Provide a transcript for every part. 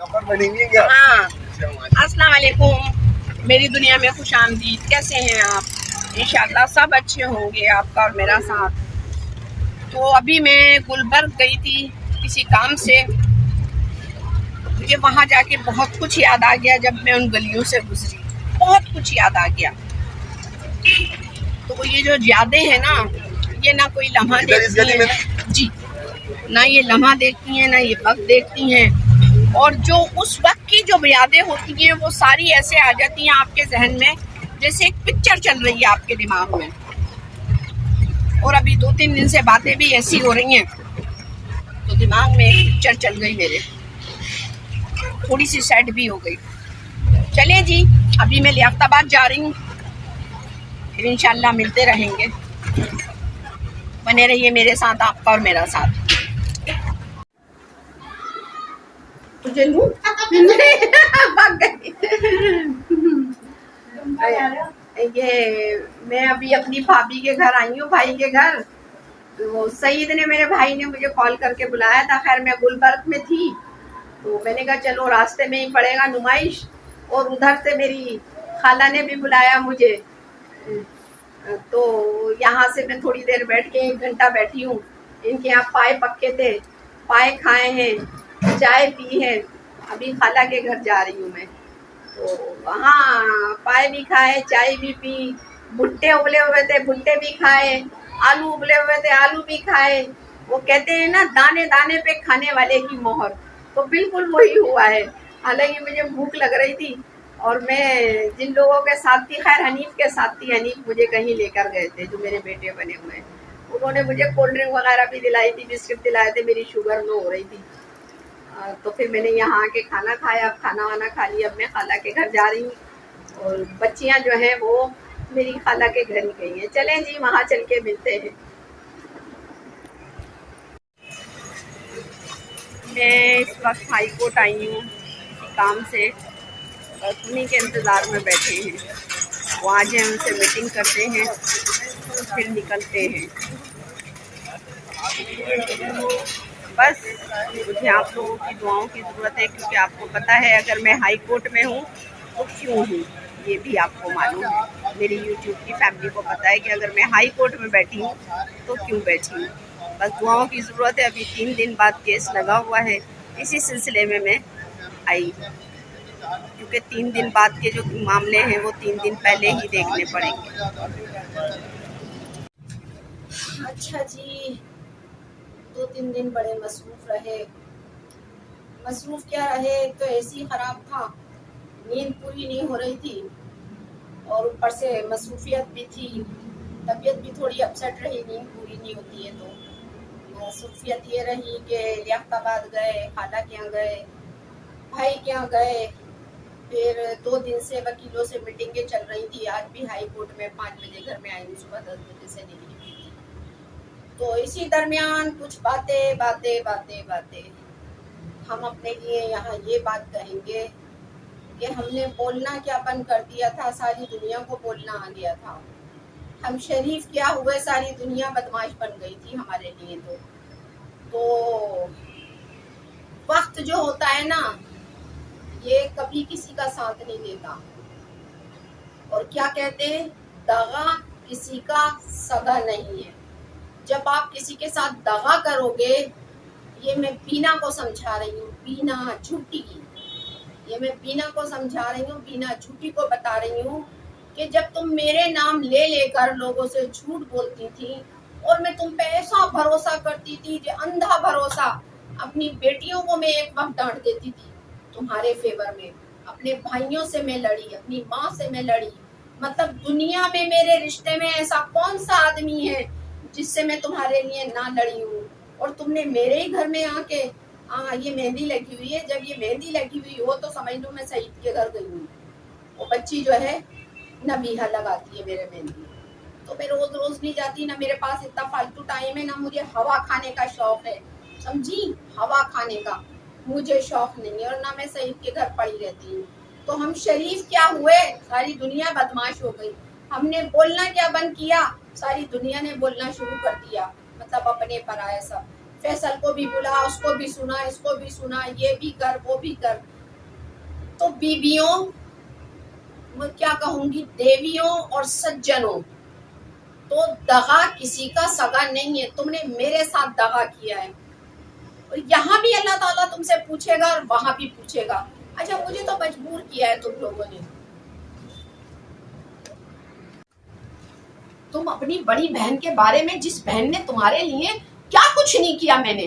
हाँ, अस्सलाम वालेकुम। मेरी दुनिया में खुश आमदीद। कैसे हैं आप? इंशाल्लाह सब अच्छे होंगे, आपका और मेरा साथ। तो अभी मैं गुलबर्ग गई थी किसी काम से। मुझे वहाँ जाके बहुत कुछ याद आ गया। जब मैं उन गलियों से गुजरी बहुत कुछ याद आ गया। तो ये जो यादें हैं ना, ये ना कोई लम्हा देखती हैं जी, ना ये लम्हा देखती हैं, ना ये वक्त देखती हैं। और जो उस वक्त की जो यादें होती हैं वो सारी ऐसे आ जाती हैं आपके जहन में, जैसे एक पिक्चर चल रही है आपके दिमाग में। और अभी 2-3 दिन से बातें भी ऐसी हो रही हैं तो दिमाग में एक पिक्चर चल गई मेरे, थोड़ी सी सैड भी हो गई। चले जी, अभी मैं लियाकताबाद जा रही हूँ, फिर इंशाल्लाह मिलते रहेंगे। बने रहिए मेरे साथ, आपका और मेरा साथ। तुझे लूं? भाग गई। ये मैं अभी अपनी भाभी के घर आई हूँ, भाई के घर। वो सईद ने, मेरे भाई ने मुझे कॉल करके बुलाया था। खैर मैं गुलबर्ग में थी तो मैंने कहा चलो रास्ते में ही पड़ेगा नुमाइश, और उधर से मेरी खाला ने भी बुलाया मुझे। तो यहाँ से मैं थोड़ी देर बैठ के 1 घंटा बैठी हूँ। इनके यहाँ पाए पक्के थे, पाए खाए हैं, चाय पी है। अभी खाला के घर जा रही हूँ मैं, तो वहाँ पाए भी खाए, चाय भी पी। भुट्टे उबले हुए थे, भुट्टे भी खाए। आलू उबले हुए थे, आलू भी खाए। वो कहते हैं ना, दाने दाने पे खाने वाले की मोहर, तो बिल्कुल वही हुआ है। हालांकि मुझे भूख लग रही थी और मैं जिन लोगों के साथ थी, खैर हनीफ के साथ थी। हनीफ मुझे कहीं लेकर गए थे, जो मेरे बेटे बने हुए हैं। उन्होंने मुझे कोल्ड ड्रिंक वगैरह भी दिलाई थी, बिस्किट दिलाए थे। मेरी शुगर लो हो रही थी। तो फिर मैंने यहाँ आके खाना खाया। अब खाना वाना खा लिया। अब मैं खाला के घर जा रही हूँ और बच्चियाँ जो हैं वो मेरी खाला के घर ही गई हैं। चलें जी, वहाँ चल के मिलते हैं। मैं इस वक्त हाई कोर्ट आई हूँ किसी काम से, बस उन्हीं के इंतज़ार में बैठे हैं। वो आज हैं, उनसे मीटिंग करते हैं फिर निकलते हैं। बस मुझे आप लोगों की दुआओं की ज़रूरत है, क्योंकि आपको पता है अगर मैं हाई कोर्ट में हूँ तो क्यों हूँ, ये भी आपको मालूम है। मेरी यूट्यूब की फैमिली को पता है कि अगर मैं हाई कोर्ट में बैठी हूँ तो क्यों बैठी हूँ। बस दुआओं की ज़रूरत है। अभी 3 दिन बाद केस लगा हुआ है, इसी सिलसिले में मैं आई, क्योंकि 3 दिन बाद के जो मामले हैं वो 3 दिन पहले ही देखने पड़ेंगे। अच्छा जी, 2-3 दिन बड़े मसरूफ़ रहे। मसरूफ़ क्या रहे, तो ऐसी ख़राब था, नींद पूरी नहीं हो रही थी और ऊपर से मसरूफियत भी थी। तबीयत भी थोड़ी अपसेट रही, नींद पूरी नहीं होती है तो। मसरूफियत ये रही कि लियाकताबाद गए, खाला के यहाँ गए, भाई के यहाँ गए। फिर 2 दिन से वकीलों से मीटिंगें चल रही थी। आज भी हाई कोर्ट में 5 बजे घर में आई हूँ, सुबह 10 बजे से निकली हुई थी। तो इसी दरमियान कुछ बातें बातें बातें बातें हम अपने लिए यहाँ ये बात कहेंगे कि हमने बोलना क्या बंद कर दिया था, सारी दुनिया को बोलना आ गया था। हम शरीफ क्या हुए, सारी दुनिया बदमाश बन गई थी हमारे लिए। तो वक्त जो होता है ना, ये कभी किसी का साथ नहीं देता। और क्या कहते हैं, दगा किसी का सगा नहीं है। जब आप किसी के साथ दगा करोगे, ये मैं बीना को समझा रही हूँ, बीना झूठी, ये मैं बीना को समझा रही हूँ, बीना झूठी को बता रही हूँ कि जब तुम मेरे नाम ले लेकर लोगों से झूठ बोलती थी और मैं तुम पे ऐसा भरोसा करती थी, जो अंधा भरोसा। अपनी बेटियों को मैं एक वक्त डांट देती थी तुम्हारे फेवर में, अपने भाइयों से मैं लड़ी, अपनी माँ से मैं लड़ी। मतलब दुनिया में मेरे रिश्ते में ऐसा कौन सा आदमी है जिससे मैं तुम्हारे लिए ना लड़ी हूँ। और तुमने मेरे ही घर में आके, ये मेहंदी लगी हुई है, जब ये मेहंदी लगी हुई हो तो समझ लो मैं सईद के घर गई हूँ। वो बच्ची जो है नबीहा लगाती है मेरे मेहंदी, तो मैं रोज रोज नहीं जाती। ना मेरे पास इतना फालतू टाइम है, ना मुझे हवा खाने का शौक है, समझी, हवा खाने का मुझे शौक नहीं है। और ना मैं सईद के घर पड़ी रहती हूँ। तो हम शरीफ क्या हुए, सारी दुनिया बदमाश हो गई। हमने बोलना क्या बंद किया, सारी दुनिया ने बोलना शुरू कर दिया। मतलब अपने पराये सब। फैसल को भी बुला, उसको भी सुना, इसको भी सुना, ये भी कर वो भी कर। तो बीबियों, मैं क्या कहूंगी, देवियों और सज्जनों, तो दगा किसी का सगा नहीं है। तुमने मेरे साथ दगा किया है, और यहाँ भी अल्लाह ताला तुमसे पूछेगा और वहां भी पूछेगा। अच्छा, मुझे तो मजबूर किया है तुम लोगों ने। तुम अपनी बड़ी बहन के बारे में, जिस बहन ने तुम्हारे लिए क्या कुछ नहीं किया मैंने,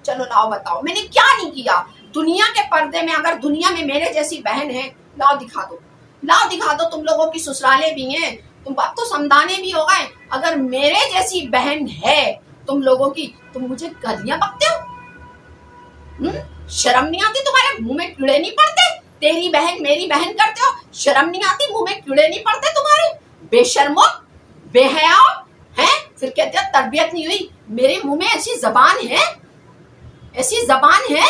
चलो लाओ बताओ मैंने क्या नहीं किया। दुनिया के पर्दे में अगर दुनिया में मेरे जैसी बहन है, लाओ दिखा दो, लाओ दिखा दो। तुम लोगों की ससुराले भी हैं, तुम बात तो समझाने भी हो गए। अगर मेरे जैसी बहन है तुम लोगों की, तुम मुझे गालियां बकते हो। शर्म नहीं आती? तुम्हारे मुंह में कीड़े नहीं पड़ते? तेरी बहन मेरी बहन करते हो, शर्म नहीं आती? मुंह में कीड़े नहीं पड़ते तुम्हारे? बेशर्मो, बेहयाओ हैं। फिर कहते हो तरबियत नहीं हुई। मेरे मुंह में ऐसी जबान है, ऐसी जबान है।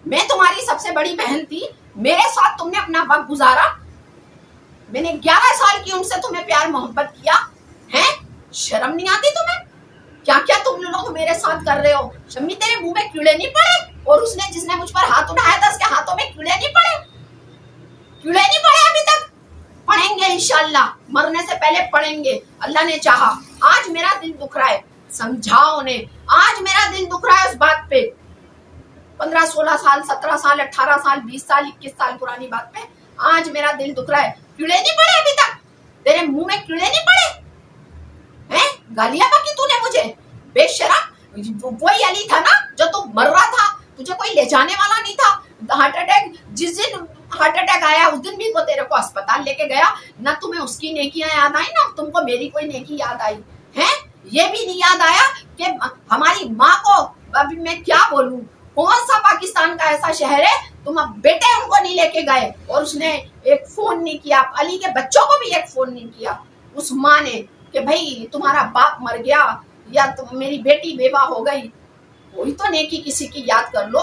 मैं तुम्हारी सबसे बड़ी बहन थी, मेरे साथ तुमने अपना वक्त गुजारा। मैंने 11 साल की उम्र से तुम्हें प्यार मोहब्बत किया है। शर्म नहीं आती तुम्हें? क्या क्या तुम लोग मेरे साथ कर रहे हो? शम्मी, तेरे मुंह में कीड़े नहीं पड़े? और उसने जिसने मुझ पर हाथ उठाया था, उसके हाथों में कीड़े नहीं पड़े? कीड़े नहीं पड़े अभी तक? पढ़ेंगे इंशाल्लाह, मरने से पहले पढ़ेंगे, अल्लाह ने चाहा। आज मेरा दिल दुख रहा है, समझाओ उन्हें। आज मेरा दिल दुख रहा है उस बात पे। 15, 16 साल, 17 साल, 18 साल, 20 साल, 21 साल पुरानी बात पे आज मेरा दिल दुख रहा है। कीड़े नहीं पड़े अभी तक? तेरे मुंह में कीड़े नहीं पड़े हैं? गालियां बकी तूने मुझे, बेशरम। वही अली था ना जो तू मर रहा था, तुझे कोई ले जाने वाला नहीं था। हार्ट अटैक, जिस दिन हार्ट अटैक आया उस दिन भी वो तेरे को अस्पताल लेके गया ना। तुम्हें उसकी नेकियां याद आई ना तुमको मेरी कोई नेकी याद आई है? ये भी नहीं याद आया कि हमारी माँ को, अभी मैं क्या बोलूं, कौन सा पाकिस्तान का ऐसा शहर है तुम अब बेटे उनको नहीं लेके गए, और उसने एक फोन नहीं किया, अली के बच्चों को भी एक फोन नहीं किया उस माँ ने कि भाई तुम्हारा बाप मर गया या तुम मेरी बेटी बेवा हो गई। कोई तो नेकी किसी की याद कर लो।